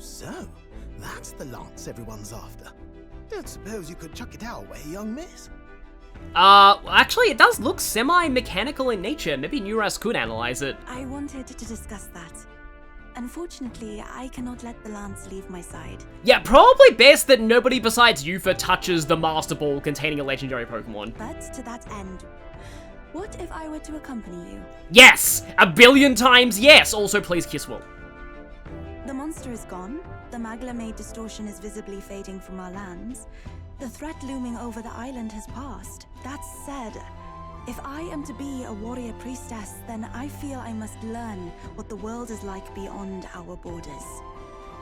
So, that's the lance everyone's after. Don't suppose you could chuck it our way, young miss? Actually, it does look semi-mechanical in nature. Maybe Nuras could analyze it. I wanted to discuss that. Unfortunately, I cannot let the lance leave my side. Yeah, probably best that nobody besides Yufa touches the Master Ball containing a legendary Pokemon. But to that end, what if I were to accompany you? Yes! 1,000,000,000 times yes! Also, please kiss Will. The monster is gone. The Magla-made distortion is visibly fading from our lands. The threat looming over the island has passed. That said, if I am to be a warrior priestess, then I feel I must learn what the world is like beyond our borders.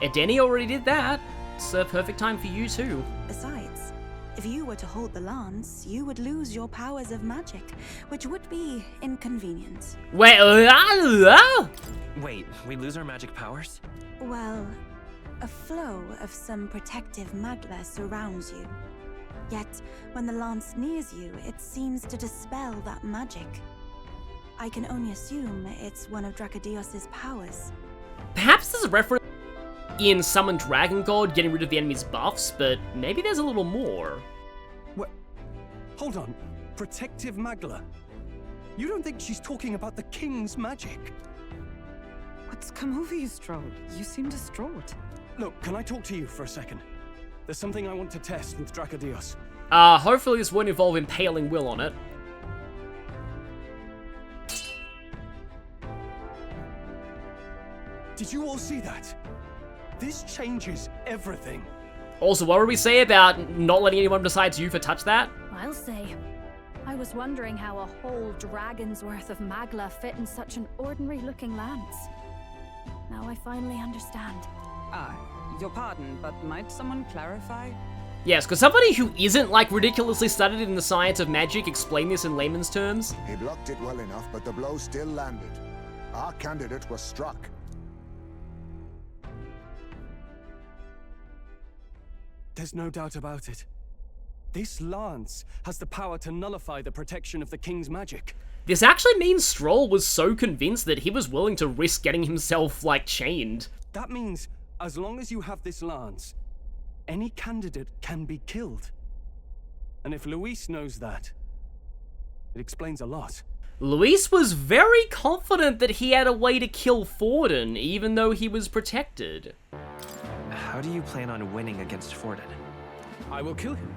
Edeni already did that. It's a perfect time for you too. Besides, if you were to hold the lance, you would lose your powers of magic, which would be inconvenient. Wait, Wait, we lose our magic powers? Well, a flow of some protective magla surrounds you. Yet, when the lance nears you, it seems to dispel that magic. I can only assume it's one of Drakodios' powers. Perhaps there's a reference in Summon Dragon God getting rid of the enemy's buffs, but maybe there's a little more. What? Hold on. Protective magla? You don't think she's talking about the king's magic? What's come over you, Strode? You seem distraught. Look, can I talk to you for a second? There's something I want to test with Drakodios. Hopefully this won't involve impaling Will on it. Did you all see that? This changes everything. Also, what would we say about not letting anyone besides Yufa touch that? I'll say. I was wondering how a whole dragon's worth of magla fit in such an ordinary-looking lance. Now I finally understand. Your pardon, but might someone clarify? Yes, could somebody who isn't, like, ridiculously studied in the science of magic explain this in layman's terms? He blocked it well enough, but the blow still landed. Our candidate was struck. There's no doubt about it. This lance has the power to nullify the protection of the king's magic. This actually means Stroll was so convinced that he was willing to risk getting himself, like, chained. That means, as long as you have this lance, any candidate can be killed. And if Luis knows that, it explains a lot. Luis was very confident that he had a way to kill Forden, even though he was protected. How do you plan on winning against Forden? I will kill him.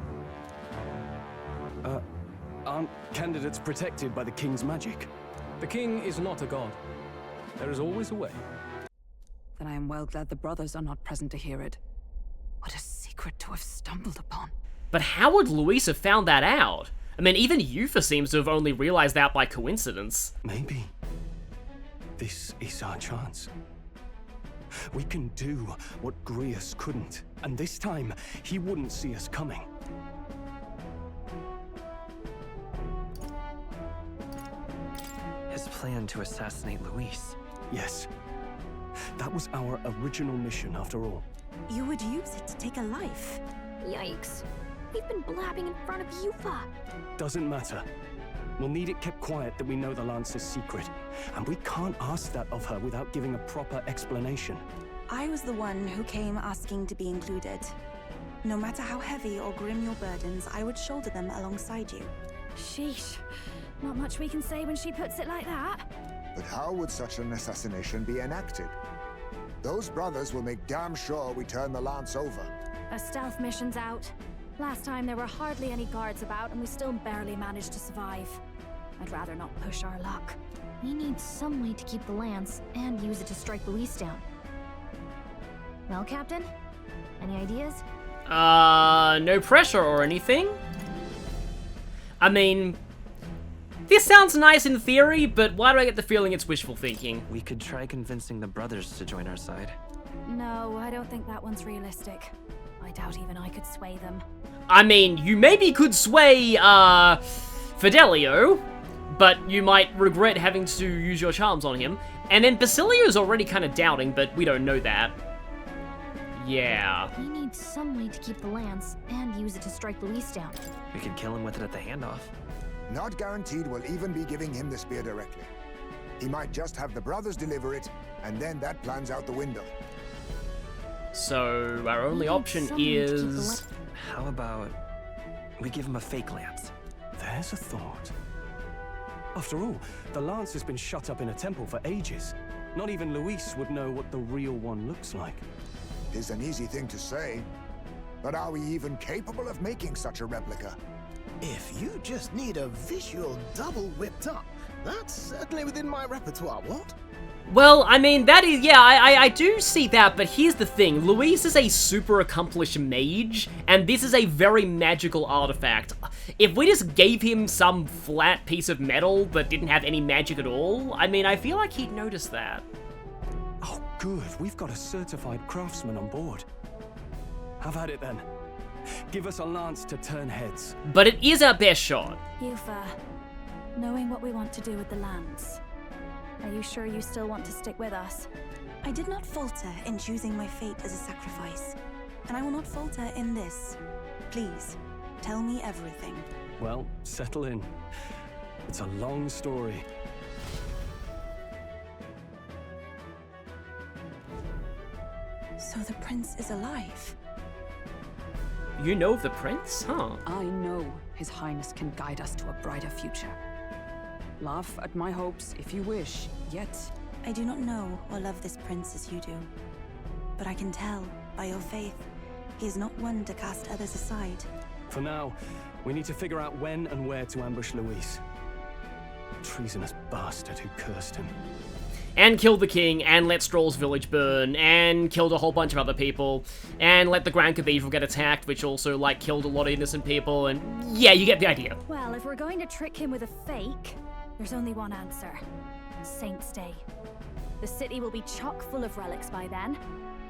Aren't candidates protected by the king's magic? The king is not a god. There is always a way. Then I am well glad the brothers are not present to hear it. What a secret to have stumbled upon. But how would Luis have found that out? I mean, even Yufa seems to have only realized that by coincidence. Maybe this is our chance. We can do what Grius couldn't, and this time he wouldn't see us coming. His plan to assassinate Luis. Yes. That was our original mission, after all. You would use it to take a life. Yikes. We've been blabbing in front of Yufa. Doesn't matter. We'll need it kept quiet that we know the lance is secret. And we can't ask that of her without giving a proper explanation. I was the one who came asking to be included. No matter how heavy or grim your burdens, I would shoulder them alongside you. Sheesh. Not much we can say when she puts it like that. But how would such an assassination be enacted? Those brothers will make damn sure we turn the lance over. A stealth mission's out. Last time there were hardly any guards about and we still barely managed to survive. I'd rather not push our luck. We need some way to keep the lance and use it to strike Luis down. Well, Captain? Any ideas? No pressure or anything. I mean, this sounds nice in theory, but why do I get the feeling it's wishful thinking? We could try convincing the brothers to join our side. No, I don't think that one's realistic. I doubt even I could sway them. I mean, you maybe could sway, Fidelio, but you might regret having to use your charms on him. And then Basilio's already kind of doubting, but we don't know that. Yeah. We need some way to keep the lance and use it to strike Luis down. We could kill him with it at the handoff. Not guaranteed we'll even be giving him the spear directly. He might just have the brothers deliver it, and then that plan's out the window. So our only need option someone to keep the is... How about we give him a fake lance? There's a thought. After all, the lance has been shut up in a temple for ages. Not even Luis would know what the real one looks like. It's an easy thing to say, but are we even capable of making such a replica? If you just need a visual double whipped up, that's certainly within my repertoire, what? Well, I mean, that is, yeah, I do see that, but here's the thing. Luis is a super accomplished mage, and this is a very magical artifact. If we just gave him some flat piece of metal that didn't have any magic at all, I mean, I feel like he'd notice that. Oh, good. We've got a certified craftsman on board. Have at it then. Give us a lance to turn heads. But it is our best shot. Yufa, knowing what we want to do with the lands, are you sure you still want to stick with us? I did not falter in choosing my fate as a sacrifice, and I will not falter in this. Please, tell me everything. Well, settle in. It's a long story. So the prince is alive? You know of the prince? Huh. I know His Highness can guide us to a brighter future. Laugh at my hopes if you wish, yet... I do not know or love this prince as you do, but I can tell, by your faith, he is not one to cast others aside. For now, we need to figure out when and where to ambush Luis. Treasonous bastard who cursed him. And killed the king, and let Stroll's village burn, and killed a whole bunch of other people, and let the Grand Cathedral get attacked, which also, like, killed a lot of innocent people, and yeah, you get the idea. Well, if we're going to trick him with a fake, there's only one answer. Saint's Day. The city will be chock full of relics by then.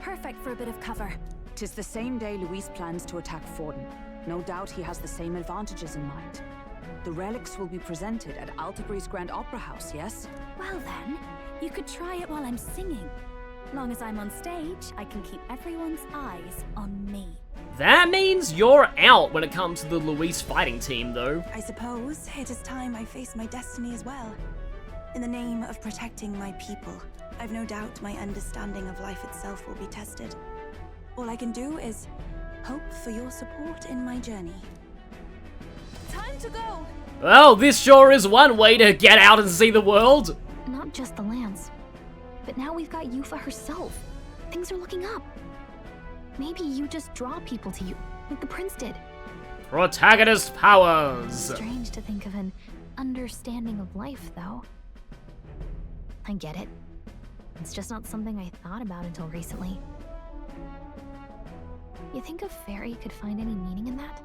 Perfect for a bit of cover. 'Tis the same day Luis plans to attack Forden. No doubt he has the same advantages in mind. The relics will be presented at Altegre's Grand Opera House, yes? Well then, you could try it while I'm singing. Long as I'm on stage, I can keep everyone's eyes on me. That means you're out when it comes to the Luis fighting team, though. I suppose it is time I face my destiny as well. In the name of protecting my people, I've no doubt my understanding of life itself will be tested. All I can do is hope for your support in my journey. Time to go! Well, this sure is one way to get out and see the world. Not just the lance, but now we've got Yufa herself. Things are looking up. Maybe you just draw people to you, like the prince did. Protagonist powers. Strange to think of an understanding of life, though. I get it. It's just not something I thought about until recently. You think a fairy could find any meaning in that?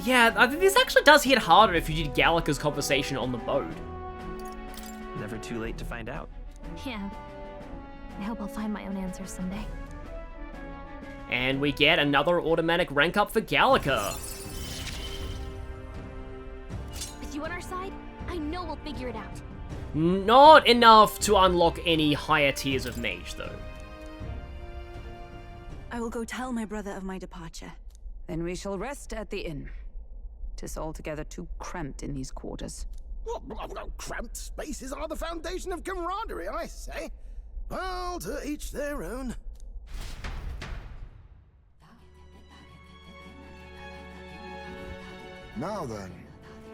Yeah, I think this actually does hit harder if you did Gallica's conversation on the boat. Never too late to find out. Yeah. I hope I'll find my own answers someday. And we get another automatic rank up for Gallica. With you on our side, I know we'll figure it out. Not enough to unlock any higher tiers of mage, though. I will go tell my brother of my departure. Then we shall rest at the inn. 'Tis altogether too cramped in these quarters. Cramped spaces are the foundation of camaraderie, I say. Well, to each their own. Now then.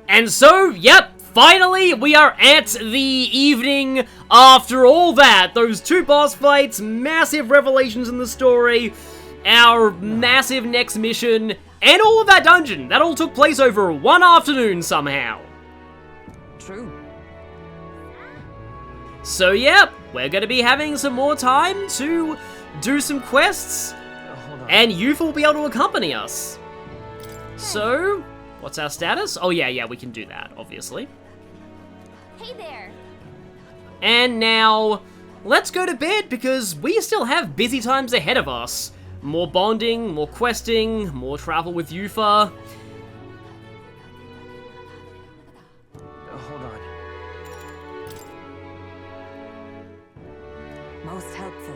And so, yep, finally we are at the evening after all that. Those two boss fights, massive revelations in the story, our massive next mission, and all of that dungeon. That all took place over one afternoon somehow. True. So yep, we're going to be having some more time to do some quests, Hold on. and Yufa will be able to accompany us. So, what's our status? Oh yeah, we can do that, obviously. Hey there! And now, let's go to bed because we still have busy times ahead of us. More bonding, more questing, more travel with Yufa. Hold on. Most helpful.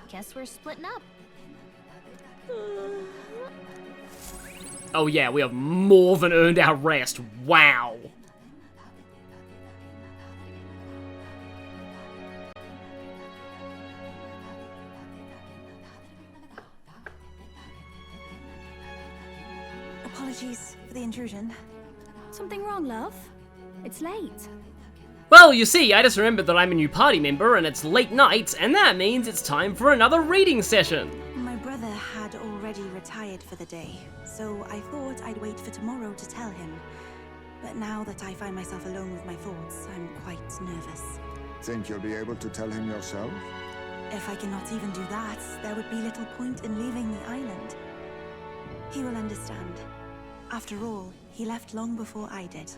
Guess we're splitting up. Oh yeah, we have more than earned our rest. Wow. Apologies for the intrusion. Something wrong, love? It's late. Well, you see, I just remembered that I'm a new party member and it's late night, and that means it's time for another reading session. My brother had already retired for the day, so I thought I'd wait for tomorrow to tell him. But now that I find myself alone with my thoughts, I'm quite nervous. Think you'll be able to tell him yourself? If I cannot even do that, there would be little point in leaving the island. He will understand. After all, he left long before I did.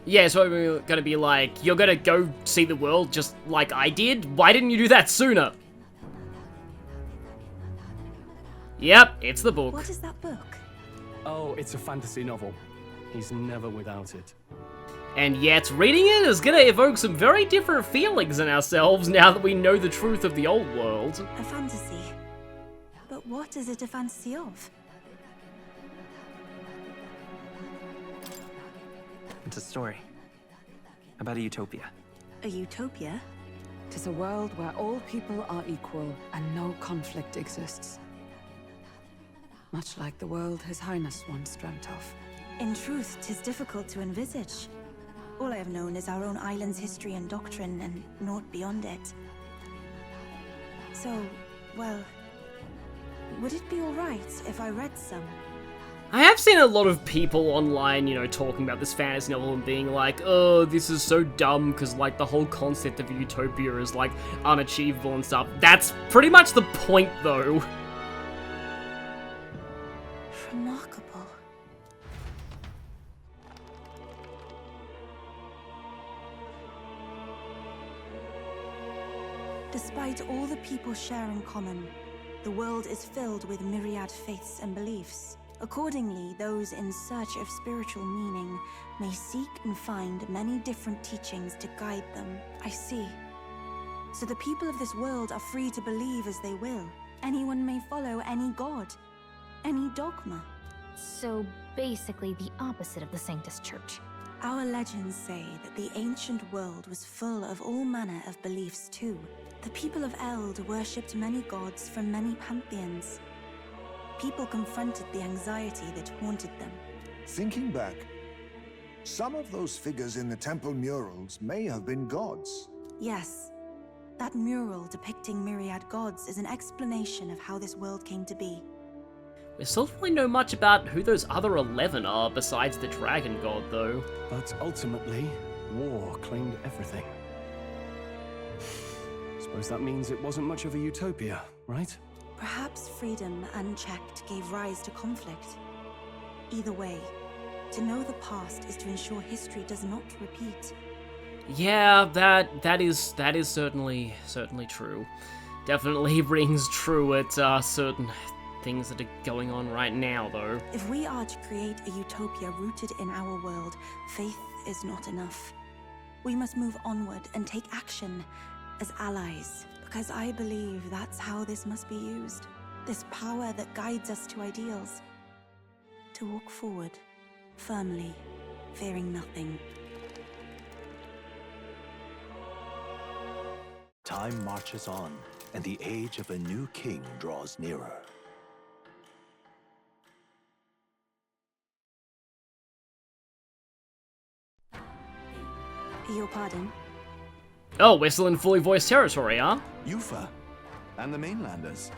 Yeah, so we're gonna be like, you're gonna go see the world just like I did? Why didn't you do that sooner? Yep, it's the book. What is that book? Oh, it's a fantasy novel. He's never without it. And yet, reading it is gonna evoke some very different feelings in ourselves now that we know the truth of the old world. A fantasy. But what is it a fantasy of? It's a story about a utopia. A utopia? Tis a world where all people are equal and no conflict exists. Much like the world His Highness once dreamt of. In truth, 'tis difficult to envisage. All I have known is our own island's history and doctrine, and naught beyond it. So, well, would it be alright if I read some? I have seen a lot of people online, you know, talking about this fantasy novel and being like, oh, this is so dumb because, like, the whole concept of a utopia is, like, unachievable and stuff. That's pretty much the point, though. Remarkable. Despite all the people share in common, the world is filled with myriad faiths and beliefs. Accordingly, those in search of spiritual meaning may seek and find many different teachings to guide them. I see. So the people of this world are free to believe as they will. Anyone may follow any god, any dogma. So basically the opposite of the Sanctus Church. Our legends say that the ancient world was full of all manner of beliefs too. The people of Eld worshipped many gods from many pantheons. People confronted the anxiety that haunted them. Thinking back, some of those figures in the temple murals may have been gods. Yes, that mural depicting myriad gods is an explanation of how this world came to be. We still don't really know much about who those other 11 are besides the dragon god, though. But ultimately, war claimed everything. Suppose that means it wasn't much of a utopia, right? Perhaps freedom unchecked gave rise to conflict. Either way, to know the past is to ensure history does not repeat. Yeah, that is certainly true. Definitely rings true at certain things that are going on right now, though. If we are to create a utopia rooted in our world, faith is not enough. We must move onward and take action as allies, because I believe that's how this must be used. This power that guides us to ideals. To walk forward, firmly, fearing nothing. Time marches on, and the age of a new king draws nearer. Your pardon? Oh, we're still in fully voiced territory, huh? Yufa, and the mainlanders.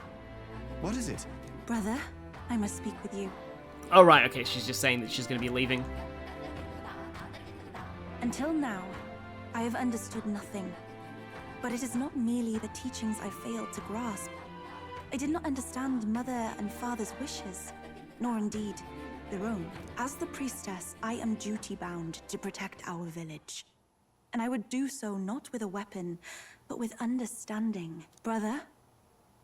What is it? Brother, I must speak with you. Oh, right, okay, she's just saying that she's gonna be leaving. Until now, I have understood nothing. But it is not merely the teachings I failed to grasp. I did not understand Mother and Father's wishes, nor indeed their own. As the priestess, I am duty-bound to protect our village. And I would do so not with a weapon, but with understanding. Brother,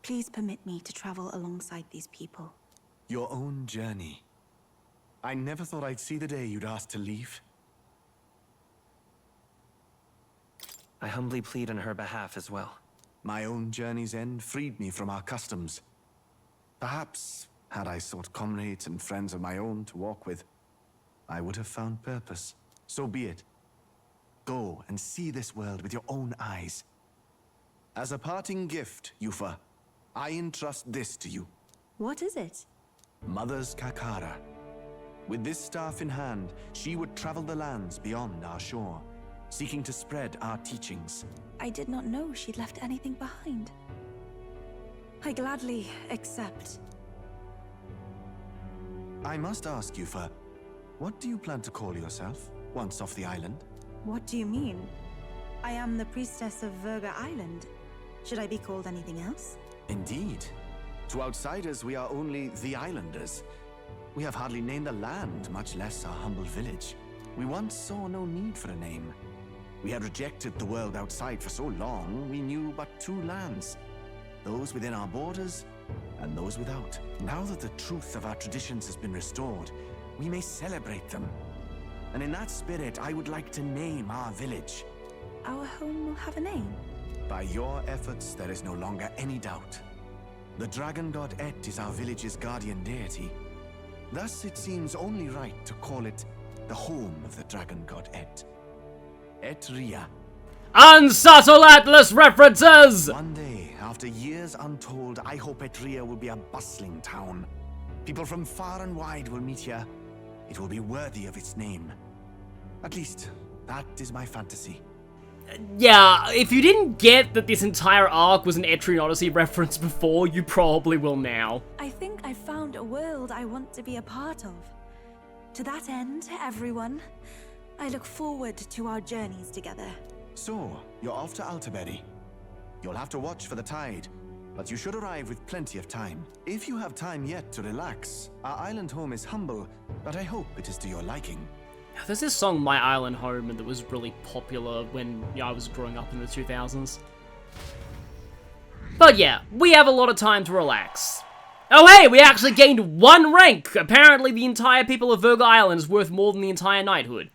please permit me to travel alongside these people. Your own journey. I never thought I'd see the day you'd ask to leave. I humbly plead on her behalf as well. My own journey's end freed me from our customs. Perhaps, had I sought comrades and friends of my own to walk with, I would have found purpose. So be it. Go and see this world with your own eyes. As a parting gift, Yufa, I entrust this to you. What is it? Mother's Kakara. With this staff in hand, she would travel the lands beyond our shore, seeking to spread our teachings. I did not know she'd left anything behind. I gladly accept. I must ask you, Yufa, what do you plan to call yourself once off the island? What do you mean? I am the priestess of Virga Island. Should I be called anything else? Indeed. To outsiders, we are only the islanders. We have hardly named the land, much less our humble village. We once saw no need for a name. We had rejected the world outside for so long, we knew but two lands. Those within our borders, and those without. Now that the truth of our traditions has been restored, we may celebrate them. And in that spirit, I would like to name our village. Our home will have a name? By your efforts, there is no longer any doubt. The dragon god Et is our village's guardian deity. Thus, it seems only right to call it the home of the dragon god Et. Etria. Unsubtle Atlas references! One day, after years untold, I hope Etria will be a bustling town. People from far and wide will meet here. It will be worthy of its name. At least, that is my fantasy. Yeah, if you didn't get that this entire arc was an Etrian Odyssey reference before, you probably will now. I think I found a world I want to be a part of. To that end, everyone, I look forward to our journeys together. So, you're off to Altaberry. You'll have to watch for the tide, but you should arrive with plenty of time. If you have time yet to relax, our island home is humble, but I hope it is to your liking. There's this song, My Island Home, that was really popular when I was growing up in the 2000s. But yeah, we have a lot of time to relax. Oh hey, we actually gained 1 rank! Apparently the entire people of Virga Island is worth more than the entire knighthood.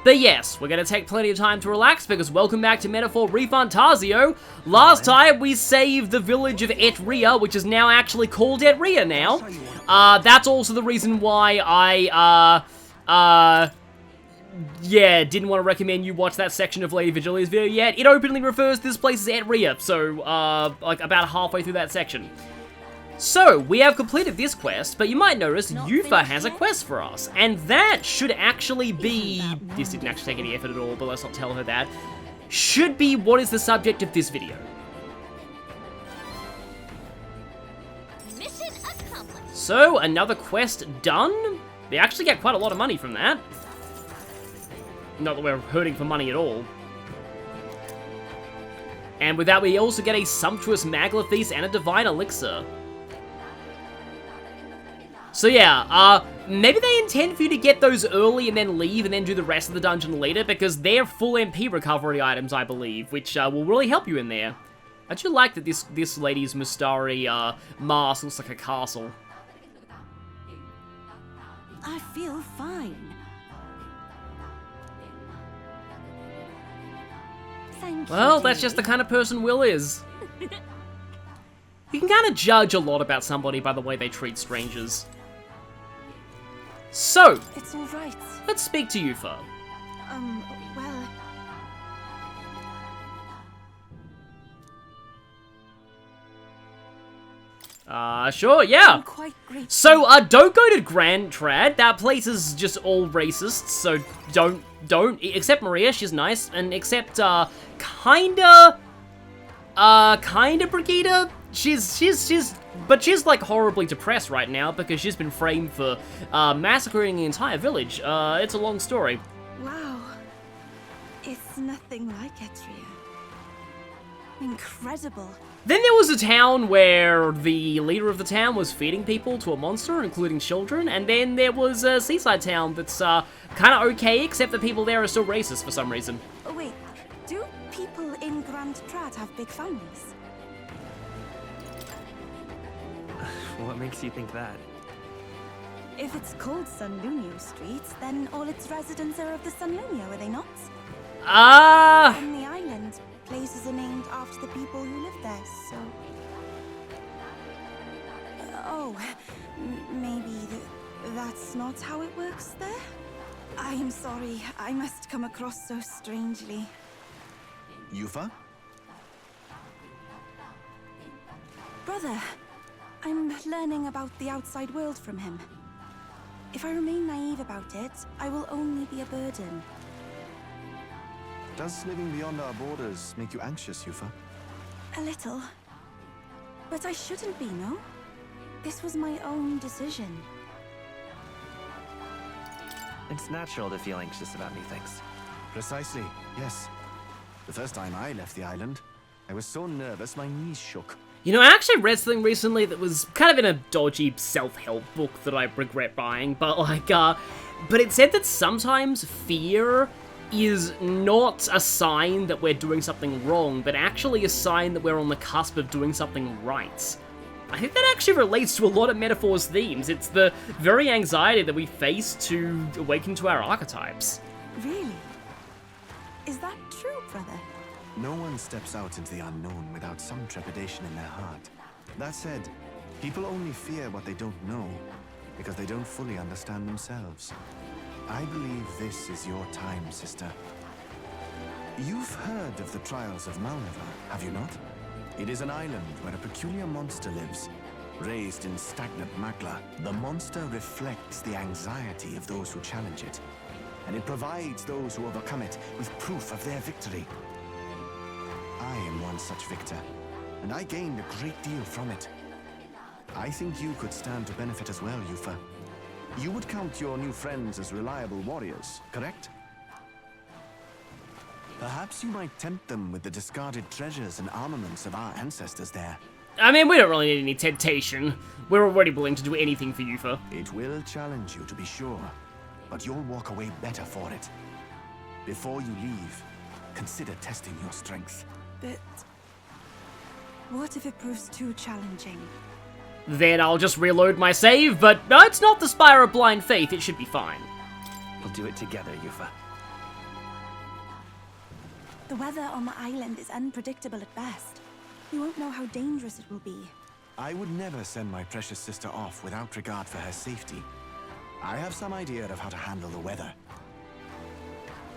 But yes, we're going to take plenty of time to relax because welcome back to Metaphor ReFantazio. Last time we saved the village of Etria, which is now actually called Etria now. That's also the reason why I, didn't want to recommend you watch that section of Lady Vigilia's video yet. It openly refers to this place as Etria, so, like, about halfway through that section. So, we have completed this quest, but you might notice Yufa has a quest for us, and that should actually be... This didn't actually take any effort at all, but let's not tell her that. Should be what is the subject of this video. Mission accomplished. So, another quest done? We actually get quite a lot of money from that. Not that we're hurting for money at all. And with that, we also get a sumptuous Magla Feast and a Divine Elixir. So yeah, maybe they intend for you to get those early and then leave and then do the rest of the dungeon later, because they're full MP recovery items, I believe, which will really help you in there. I do like that this lady's Mustari mask looks like a castle. I feel fine. Thank you, Well, that's just the kind of person Will is. You can kind of judge a lot about somebody by the way they treat strangers. So, It's all right. let's speak to Yufa. Well, Sure, yeah. I'm quite grateful. So, don't go to Grand Trad. That place is just all racist, so don't. Except Maria, she's nice. And except, kinda Brigitte. But she's, like, horribly depressed right now because she's been framed for, massacring the entire village. It's a long story. Wow. It's nothing like Etria. Incredible. Then there was a town where the leader of the town was feeding people to a monster, including children, and then there was a seaside town that's, kinda okay, except the people there are still racist for some reason. Oh wait, do people in Grand Trad have big families? What makes you think that? If it's called Sunlunio Street, then all its residents are of the Sunlunio, are they not? On the island, places are named after the people who live there, so... Oh, maybe that's not how it works there? I'm sorry, I must come across so strangely. Yufa? Brother, I'm learning about the outside world from him. If I remain naive about it, I will only be a burden. Does living beyond our borders make you anxious, Yufa? A little. But I shouldn't be, no? This was my own decision. It's natural to feel anxious about new things. Precisely, yes. The first time I left the island, I was so nervous my knees shook. You know, I actually read something recently that was kind of in a dodgy self-help book that I regret buying, but but it said that sometimes fear is not a sign that we're doing something wrong, but actually a sign that we're on the cusp of doing something right. I think that actually relates to a lot of Metaphor's themes. It's the very anxiety that we face to awaken to our archetypes. Really? Is that true, brother? No one steps out into the unknown without some trepidation in their heart. That said, people only fear what they don't know because they don't fully understand themselves. I believe this is your time, sister. You've heard of the trials of Malneva, have you not? It is an island where a peculiar monster lives, raised in stagnant magma. The monster reflects the anxiety of those who challenge it, and it provides those who overcome it with proof of their victory. I am one such victor, and I gained a great deal from it. I think you could stand to benefit as well, Yufa. You would count your new friends as reliable warriors, correct? Perhaps you might tempt them with the discarded treasures and armaments of our ancestors there. I mean, we don't really need any temptation. We're already willing to do anything for Yufa. It will challenge you, to be sure, but you'll walk away better for it. Before you leave, consider testing your strength. But what if it proves too challenging? Then I'll just reload my save, but no, it's not the Spire of Blind Faith, it should be fine. We'll do it together, Yufa. The weather on the island is unpredictable at best. We won't know how dangerous it will be. I would never send my precious sister off without regard for her safety. I have some idea of how to handle the weather.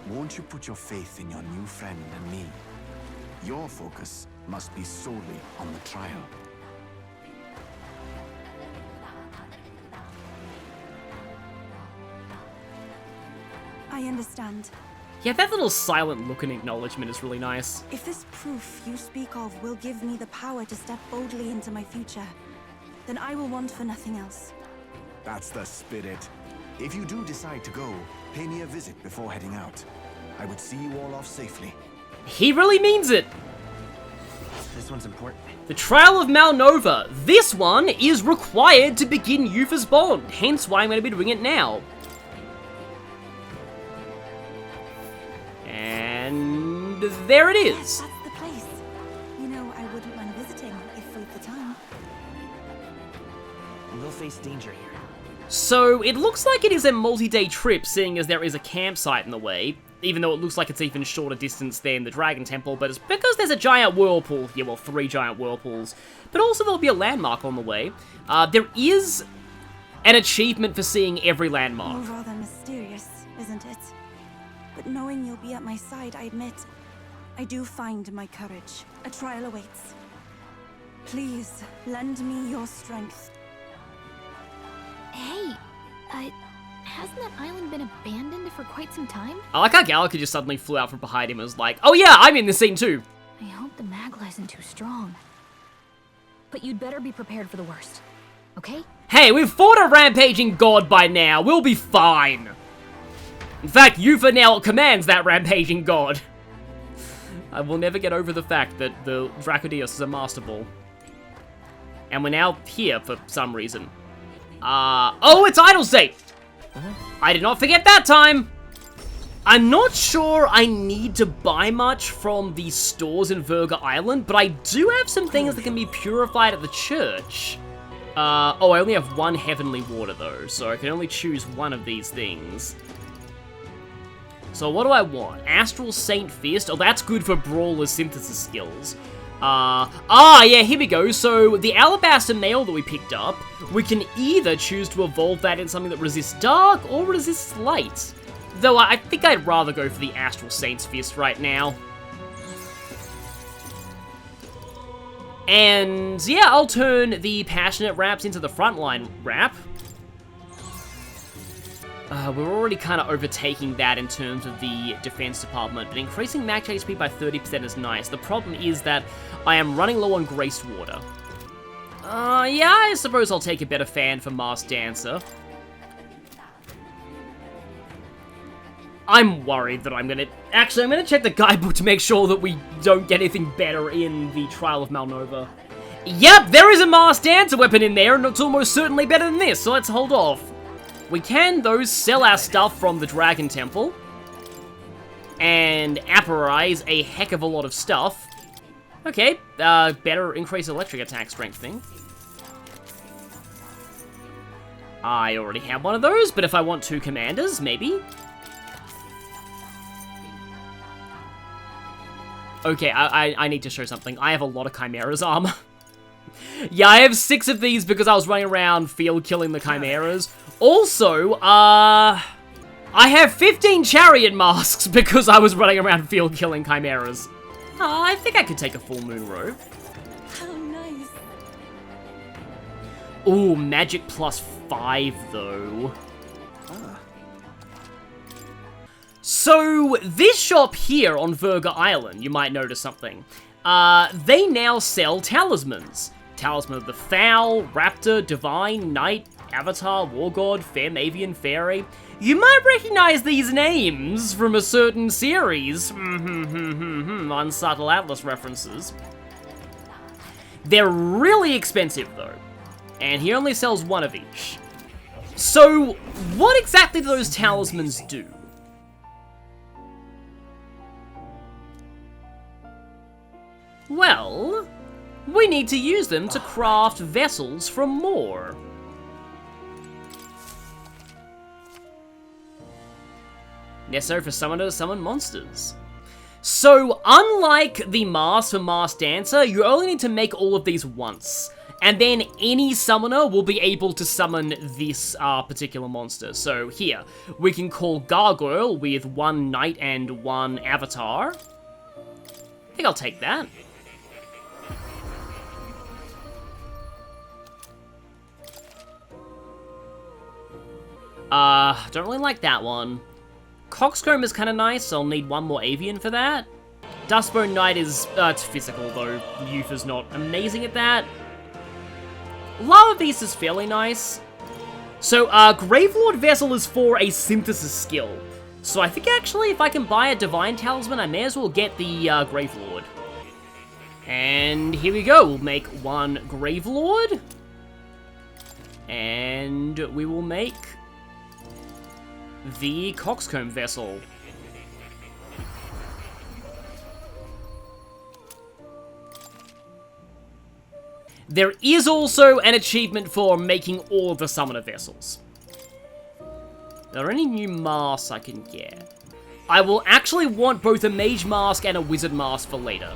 Won't you put your faith in your new friend and me? Your focus must be solely on the trial. I understand. Yeah, that little silent look and acknowledgement is really nice. If this proof you speak of will give me the power to step boldly into my future, then I will want for nothing else. That's the spirit. If you do decide to go, pay me a visit before heading out. I would see you all off safely. He really means it. This one's important. The Trial of Malnova. This one is required to begin Yufa's bond, hence why I'm going to be doing it now. And there it is. Yes, that's the place. You know, I wouldn't mind visiting if we've the time. We'll face danger here. So, it looks like it is a multi-day trip, seeing as there is a campsite in the way, even though it looks like it's even shorter distance than the Dragon Temple, but it's because there's a giant whirlpool here, well, 3 giant whirlpools, but also there'll be a landmark on the way. There is an achievement for seeing every landmark. Oh, rather mysterious, isn't it? But knowing you'll be at my side, I admit, I do find my courage. A trial awaits. Please, lend me your strength. Hey, hasn't that island been abandoned for quite some time? I like how Gallica just suddenly flew out from behind him and was like, oh yeah, I'm in the scene too. I hope the Magla isn't too strong. But you'd better be prepared for the worst, okay? Hey, we've fought a rampaging god by now, we'll be fine. In fact, Yufa now commands that rampaging god. I will never get over the fact that the Drakodios is a master ball. And we're now here for some reason. Oh, it's Idle State! I did not forget that time! I'm not sure I need to buy much from the stores in Virga Island, but I do have some things that can be purified at the church. Oh, I only have 1 heavenly water though, so I can only choose one of these things. So what do I want? Astral Saint Fist? Oh, that's good for Brawler's synthesis skills. Yeah, here we go. So, the Alabaster Mail that we picked up, we can either choose to evolve that into something that resists dark or resists light. Though I think I'd rather go for the Astral Saint's Fist right now. And yeah, I'll turn the passionate raps into the frontline rap. We're already kind of overtaking that in terms of the defense department, but increasing max HP by 30% is nice. The problem is that I am running low on Graced Water. Yeah, I suppose I'll take a better fan for Masked Dancer. I'm worried that I'm gonna check the guidebook to make sure that we don't get anything better in the Trial of Malnova. Yep, there is a Masked Dancer weapon in there, and it's almost certainly better than this, so let's hold off. We can, though, sell our stuff from the Dragon Temple. And apparize a heck of a lot of stuff. Okay, better increase electric attack strengthening. I already have one of those, but if I want 2 commanders, maybe. Okay, I need to show something. I have a lot of Chimera's armor. Yeah, I have 6 of these because I was running around field killing the Chimeras. Also, I have 15 chariot masks because I was running around field killing Chimeras. I think I could take a full moon robe. How nice. Ooh, magic +5 though. So, this shop here on Virga Island, you might notice something. They now sell talismans. Talisman of the Fowl, Raptor, Divine, Knight, Avatar, War God, Fair Mavian, Fairy. You might recognize these names from a certain series. Unsubtle Atlas references. They're really expensive though. And he only sells 1 of each. So, what exactly do those talismans do? Well, we need to use them to craft vessels from more. Necessary for summoner to summon monsters. So, unlike the mask for Masked Dancer, you only need to make all of these once. And then any summoner will be able to summon this particular monster. So here, we can call Gargoyle with 1 Knight and 1 Avatar. I think I'll take that. Don't really like that one. Coxcomb is kind of nice, so I'll need 1 more Avian for that. Dustbone Knight is, it's physical though. Youth is not amazing at that. Lava Beast is fairly nice. So, Gravelord Vessel is for a synthesis skill. So I think actually if I can buy a Divine Talisman, I may as well get the Gravelord. And here we go, we'll make 1 Gravelord. And we will make the Coxcomb Vessel. There is also an achievement for making all of the Summoner Vessels. Are there any new masks I can get? I will actually want both a Mage Mask and a Wizard Mask for later.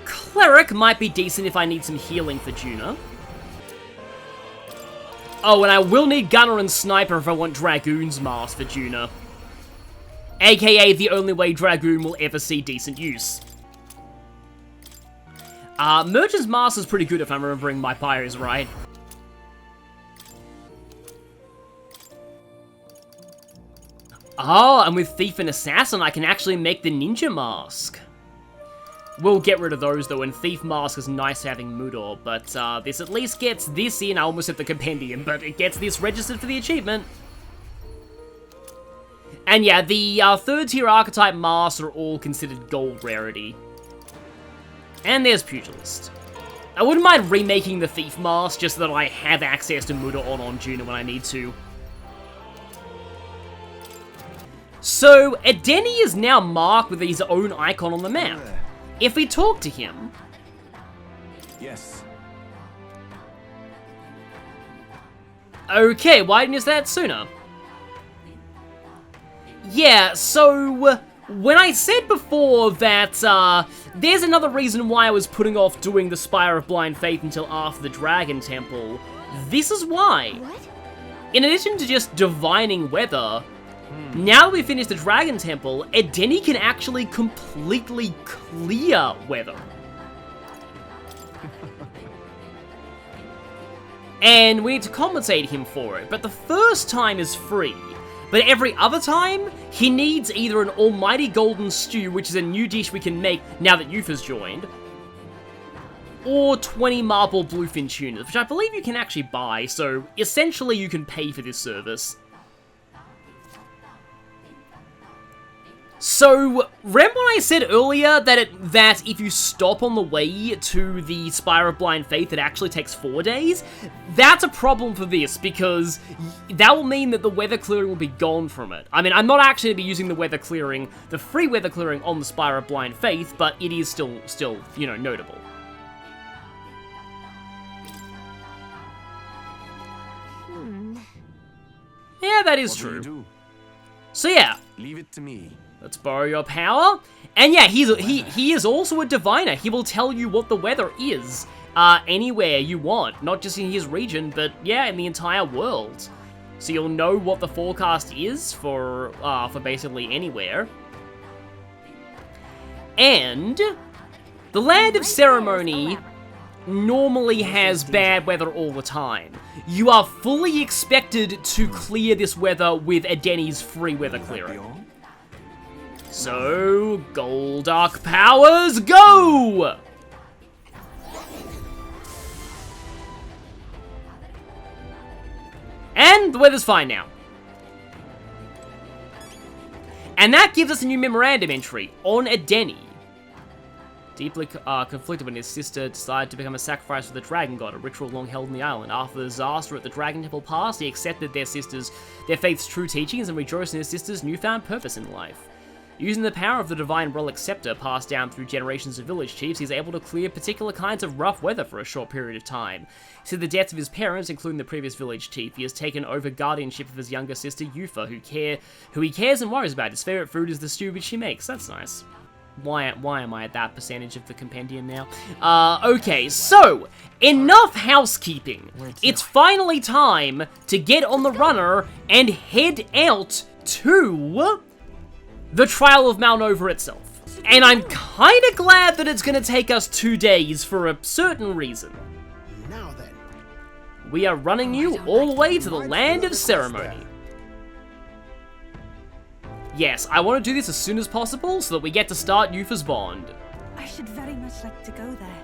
Cleric might be decent if I need some healing for Juna. Oh, and I will need Gunner and Sniper if I want Dragoon's Mask for Juna. AKA the only way Dragoon will ever see decent use. Merchant's Mask is pretty good if I'm remembering my bios right. Oh, and with Thief and Assassin, I can actually make the Ninja Mask. We'll get rid of those though, and Thief Mask is nice having Mudor, but this at least gets this in. I almost hit the Compendium, but it gets this registered for the achievement. And yeah, the 3rd tier archetype masks are all considered gold rarity. And there's Pugilist. I wouldn't mind remaking the Thief Mask just so that I have access to Mudor on Juna when I need to. So, Edeni is now marked with his own icon on the map. If we talk to him... Yes. Okay, why didn't you say that sooner? Yeah, so... when I said before that, there's another reason why I was putting off doing the Spire of Blind Faith until after the Dragon Temple. This is why. What? In addition to just divining weather, now that we finished the Dragon Temple, Edeni can actually completely clear weather. and we need to compensate him for it, but the first time is free. But every other time, he needs either an almighty golden stew, which is a new dish we can make now that Yufa's joined, or 20 marble bluefin tunas, which I believe you can actually buy, so essentially you can pay for this service. So, remember when I said earlier that if you stop on the way to the Spire of Blind Faith, it actually takes 4 days? That's a problem for this, because that will mean that the weather clearing will be gone from it. I mean, I'm not actually going to be using the weather clearing, the free weather clearing on the Spire of Blind Faith, but it is still, you know, notable. Yeah, that is true. So yeah. Leave it to me. Let's borrow your power. And yeah, he is also a diviner. He will tell you what the weather is anywhere you want. Not just in his region, but yeah, in the entire world. So you'll know what the forecast is for basically anywhere. And the Land of Ceremony normally has bad weather all the time. You are fully expected to clear this weather with Edeni's free weather clearing. So, Goldark powers, go! And the weather's fine now. And that gives us a new memorandum entry on Edeni. Deeply conflicted when his sister decided to become a sacrifice for the dragon god, a ritual long held in the island. After the disaster at the dragon temple passed, he accepted their faith's true teachings and rejoiced in his sister's newfound purpose in life. Using the power of the divine relic scepter passed down through generations of village chiefs, he's able to clear particular kinds of rough weather for a short period of time. Since the deaths of his parents, including the previous village chief, he has taken over guardianship of his younger sister Yufa, who he cares and worries about. His favorite food is the stew which she makes. That's nice. Why am I at that percentage of the compendium now? Okay, so, enough housekeeping. It's finally time to get on the runner and head out to the Trial of Malnova itself. And I'm kinda glad that it's gonna take us 2 days for a certain reason. Now then. We are running you all the way to the Land of Ceremony. Yes, I want to do this as soon as possible so that we get to start Yufa's bond. I should very much like to go there.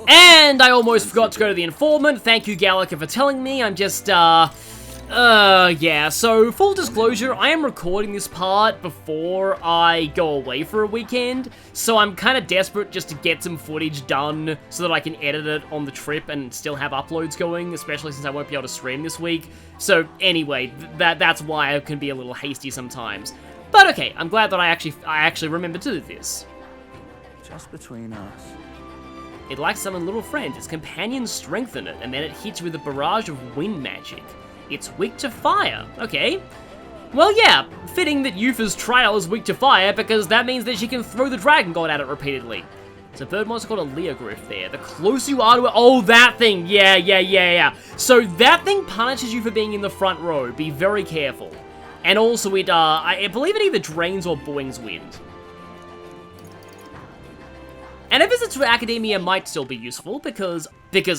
And I almost forgot to go to the informant. Thank you, Gallica, for telling me. I'm just, yeah, so full disclosure, I am recording this part before I go away for a weekend, so I'm kind of desperate just to get some footage done so that I can edit it on the trip and still have uploads going, especially since I won't be able to stream this week. So anyway, that's why I can be a little hasty sometimes. But okay, I'm glad that I actually remembered to do this. Just between us. It likes summon little friends, its companions strengthen it, and then it hits you with a barrage of wind magic. It's weak to fire. Okay. Well, yeah, fitting that Yufa's trial is weak to fire, because that means that she can throw the dragon god at it repeatedly. It's a bird monster called a Leogryph there. The closer you are to it... Oh, that thing! Yeah. So that thing punishes you for being in the front row. Be very careful. And also it, I believe it either drains or boings wind. And a visit to Academia might still be useful, because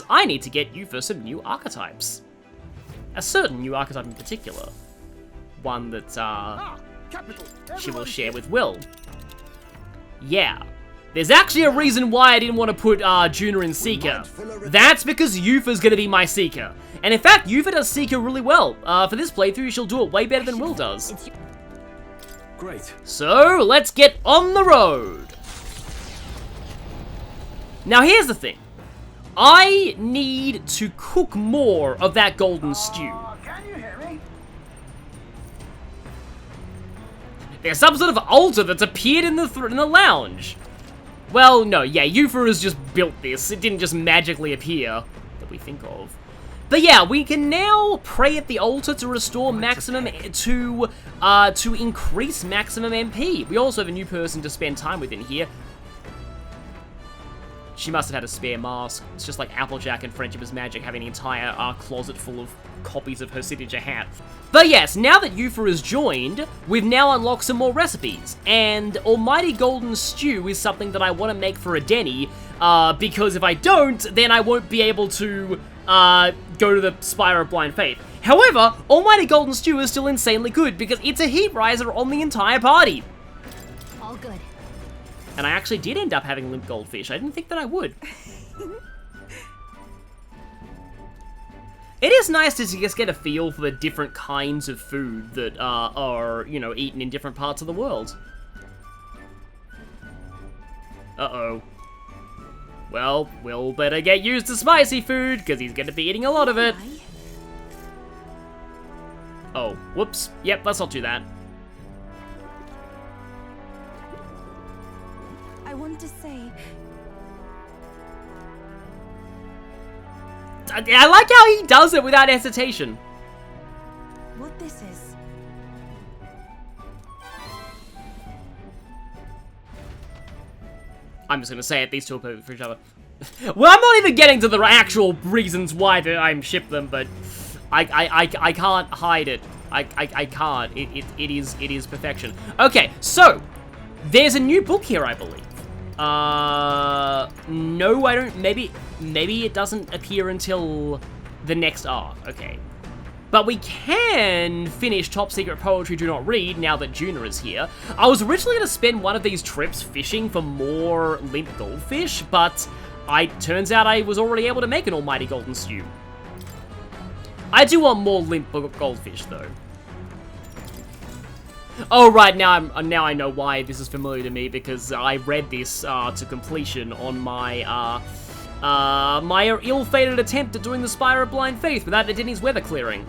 I need to get Yufa some new archetypes. A certain new archetype in particular. One that, she will share with Will. Yeah. There's actually a reason why I didn't want to put, Juna in Seeker. That's because Yufa's gonna be my Seeker. And in fact, Yufa does Seeker really well. For this playthrough, she'll do it way better than Will does. Great. So, let's get on the road. Now, here's the thing. I need to cook more of that golden stew. Can you hear me? There's some sort of altar that's appeared in the lounge. Well, no, yeah, Yufa has just built this. It didn't just magically appear that we think of. But yeah, we can now pray at the altar to restore maximum, to increase maximum MP. We also have a new person to spend time with in here. She must have had a spare mask. It's just like Applejack and Friendship is Magic having an entire closet full of copies of her signature hat. But yes, now that Yufa is joined, we've now unlocked some more recipes, and Almighty Golden Stew is something that I want to make for Edeni, because if I don't, then I won't be able to go to the Spire of Blind Faith. However, Almighty Golden Stew is still insanely good because it's a heat riser on the entire party. All good. And I actually did end up having limp goldfish. I didn't think that I would. It is nice to just get a feel for the different kinds of food that are, you know, eaten in different parts of the world. Uh-oh. Well, we'll better get used to spicy food, because he's going to be eating a lot of it. Oh, whoops. Yep, let's not do that. I want to say... I like how he does it without hesitation. what this is. I'm just gonna say it, these two are perfect for each other. Well, I'm not even getting to the actual reasons why I'm ship them, but I can't hide it. I can't. It is perfection. Okay, so there's a new book here, I believe. No, I don't. Maybe it doesn't appear until the next arc. Okay. But we can finish Top Secret Poetry Do Not Read now that Juna is here. I was originally going to spend one of these trips fishing for more limp goldfish, but turns out I was already able to make an almighty golden stew. I do want more limp goldfish, though. Oh, right, now I know why this is familiar to me, because I read this to completion on my my ill-fated attempt at doing the Spire of Blind Faith without Edeni's weather clearing.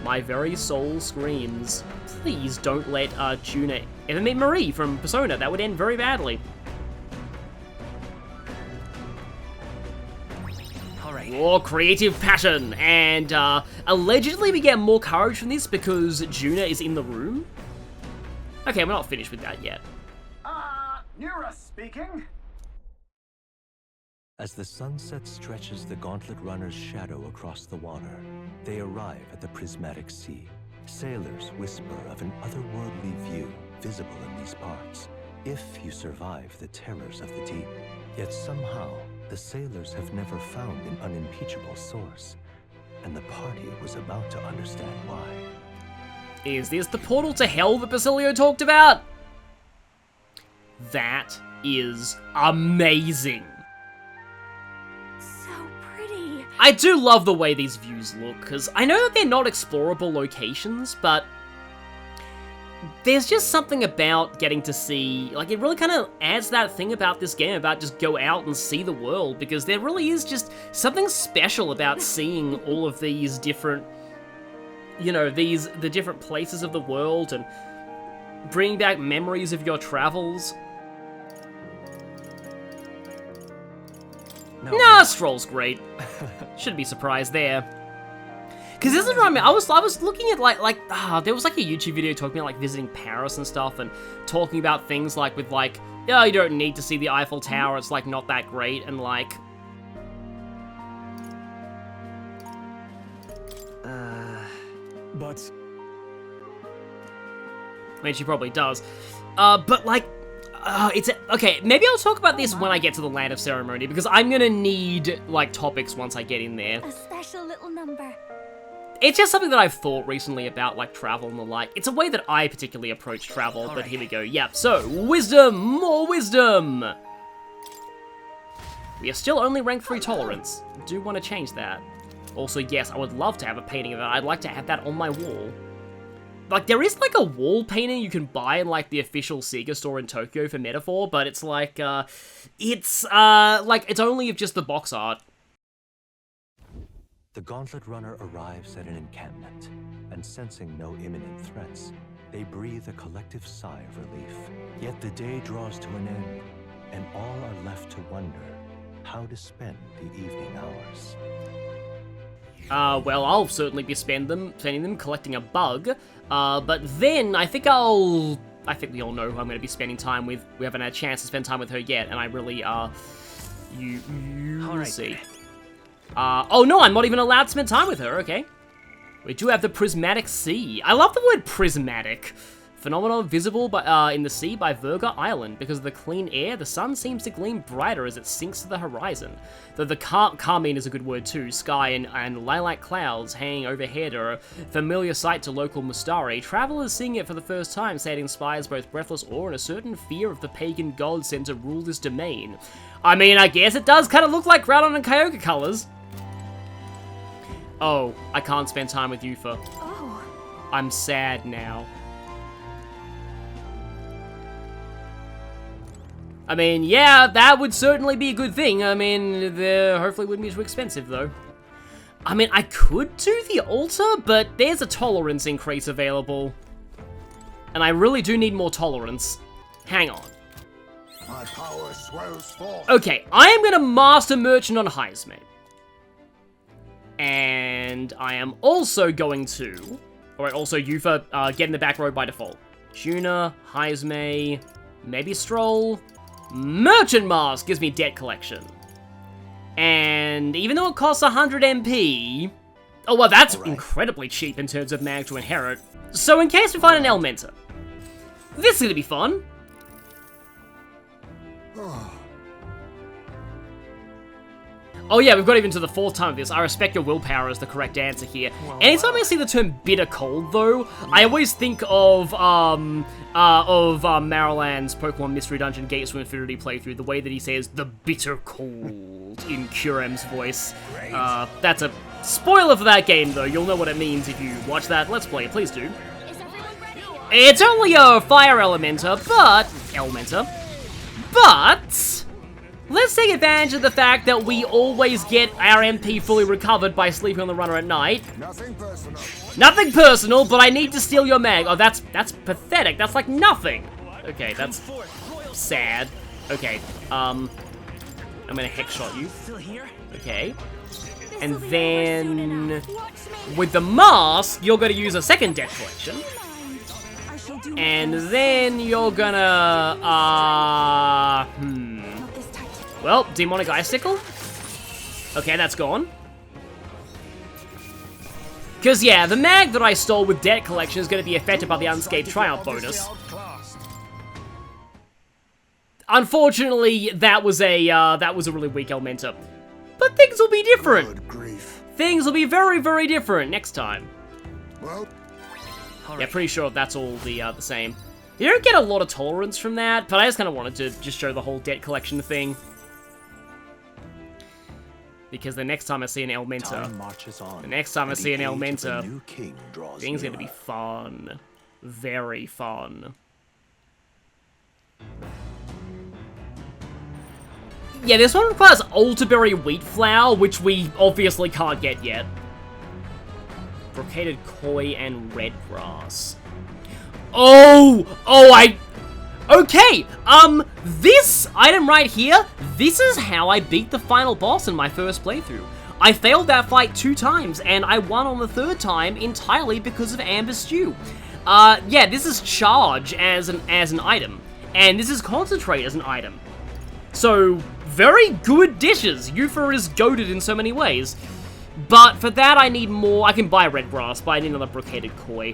My very soul screams. Please don't let Juna ever meet Marie from Persona. That would end very badly. Alright. More creative passion. And allegedly we get more courage from this because Juna is in the room. Okay, we're not finished with that yet. Nura speaking. As the sunset stretches the gauntlet runner's shadow across the water, they arrive at the prismatic sea. Sailors whisper of an otherworldly view visible in these parts, if you survive the terrors of the deep. Yet somehow, the sailors have never found an unimpeachable source, and the party was about to understand why. Is this the portal to hell that Basilio talked about? That is amazing. I do love the way these views look, because I know that they're not explorable locations, but there's just something about getting to see, like, it really kind of adds that thing about this game, about just go out and see the world, because there really is just something special about seeing all of these different, you know, the different places of the world, and bringing back memories of your travels. Nah, Stroll's great. Shouldn't be surprised there. Because this is what I mean. I was looking at there was like a YouTube video talking about like visiting Paris and stuff, and talking about things like with like, oh, you don't need to see the Eiffel Tower. It's like not that great, and like. But. I mean, she probably does. But like. Okay, maybe I'll talk about this when I get to the Land of Ceremony, because I'm gonna need, like, topics once I get in there. A special little number. It's just something that I've thought recently about, like, travel and the like. It's a way that I particularly approach travel, but here we go. Yep, so, wisdom! More wisdom! We are still only rank 3 tolerance. Do want to change that. Also, yes, I would love to have a painting of that. I'd like to have that on my wall. Like, there is, like, a wall painting you can buy in, like, the official Sega store in Tokyo for Metaphor, but it's, like, it's only of just the box art. The Gauntlet Runner arrives at an encampment, and sensing no imminent threats, they breathe a collective sigh of relief. Yet the day draws to an end, and all are left to wonder how to spend the evening hours. Well, I'll certainly be spending them collecting a bug, but then I think we all know who I'm going to be spending time with. We haven't had a chance to spend time with her yet, and I really, you see. Oh no, I'm not even allowed to spend time with her, okay. We do have the Prismatic Sea. I love the word prismatic Phenomenon visible by, in the sea by Virga Island. Because of the clean air, the sun seems to gleam brighter as it sinks to the horizon. Though the carmine is a good word too. Sky and lilac clouds hanging overhead are a familiar sight to local Mustari. Travelers seeing it for the first time say it inspires both breathless awe and a certain fear of the pagan gods sent to rule this domain. I mean, I guess it does kind of look like Groudon and Kyogre colors. Oh, I can't spend time with Yufa. Oh. I'm sad now. I mean, yeah, that would certainly be a good thing. I mean, hopefully wouldn't be too expensive, though. I mean, I could do the altar, but there's a tolerance increase available. And I really do need more tolerance. Hang on. My power swells forth. Okay, I am going to Master Merchant on Heisme. And I am also going to... Alright, also Yufa, get in the back row by default. Tuna, Heisme, maybe Stroll... Merchant Mask gives me debt collection. And even though it costs 100 MP... Oh, well, that's incredibly cheap in terms of mag to inherit. So in case we find an Elementor, this is gonna be fun. Oh yeah, we've got even to the 4th time of this. I respect your willpower is the correct answer here. Anytime I see the term bitter cold, though, I always think of Mariland's Pokemon Mystery Dungeon Gates to Infinity playthrough, the way that he says the bitter cold in Kurem's voice. That's a spoiler for that game, though. You'll know what it means if you watch that Let's Play. Please do. It's only a fire Elementor, but let's take advantage of the fact that we always get our MP fully recovered by sleeping on the runner at night. Nothing personal. Nothing personal, but I need to steal your mag. Oh, that's pathetic. That's like nothing. Okay, that's sad. Okay, I'm gonna hex shot you. Okay. And then with the mask, you're gonna use a second debt collection. And then you're gonna well, Demonic Icicle? Okay, that's gone. Because, yeah, the mag that I stole with Debt Collection is going to be affected by the Unscathed Triumph bonus. Unfortunately, that was a really weak Elementor. But things will be different. Good grief. Things will be very, very different next time. Well, yeah, pretty sure that's all the same. You don't get a lot of tolerance from that, but I just kind of wanted to just show the whole Debt Collection thing. Because the next time I see an Elementor, things are going to be fun. Very fun. Yeah, this one requires Altaberry Wheat Flour, which we obviously can't get yet. Brocaded Koi and Red Grass. Okay, this item right here, this is how I beat the final boss in my first playthrough. I failed that fight 2 times, and I won on the 3rd time entirely because of Amber Stew. Yeah, this is Charge as an item, and this is Concentrate as an item. So, very good dishes. Yufa is goated in so many ways. But for that, I need more. I can buy Red Grass, but I need another Brocaded Koi.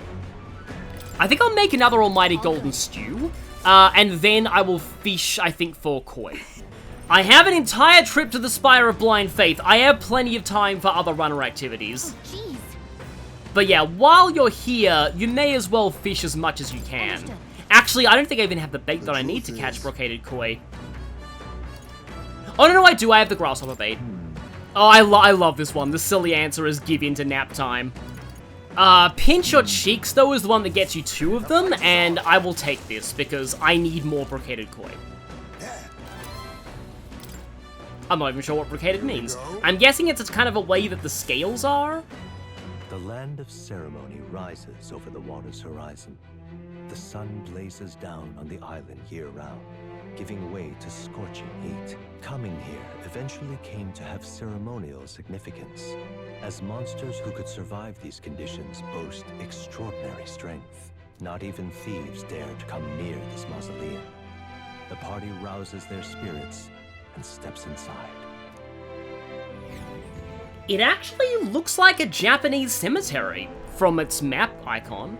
I think I'll make another Almighty Golden Stew. And then I will fish, I think, for Koi. I have an entire trip to the Spire of Blind Faith. I have plenty of time for other runner activities. Oh, but yeah, while you're here, you may as well fish as much as you can. Actually, I don't think I even have the bait that I need to catch Brocaded Koi. Oh, no, I do. I have the Grasshopper bait. Oh, I love this one. The silly answer is give in to nap time. Pinch Your Cheeks, though, is the one that gets you 2 of them, and I will take this, because I need more Brocaded Koi. I'm not even sure what Brocaded means. I'm guessing it's kind of a way that the scales are? The land of ceremony rises over the water's horizon. The sun blazes down on the island year-round, giving way to scorching heat. Coming here eventually came to have ceremonial significance, as monsters who could survive these conditions boast extraordinary strength. Not even thieves dare to come near this mausoleum. The party rouses their spirits and steps inside. It actually looks like a Japanese cemetery from its map icon.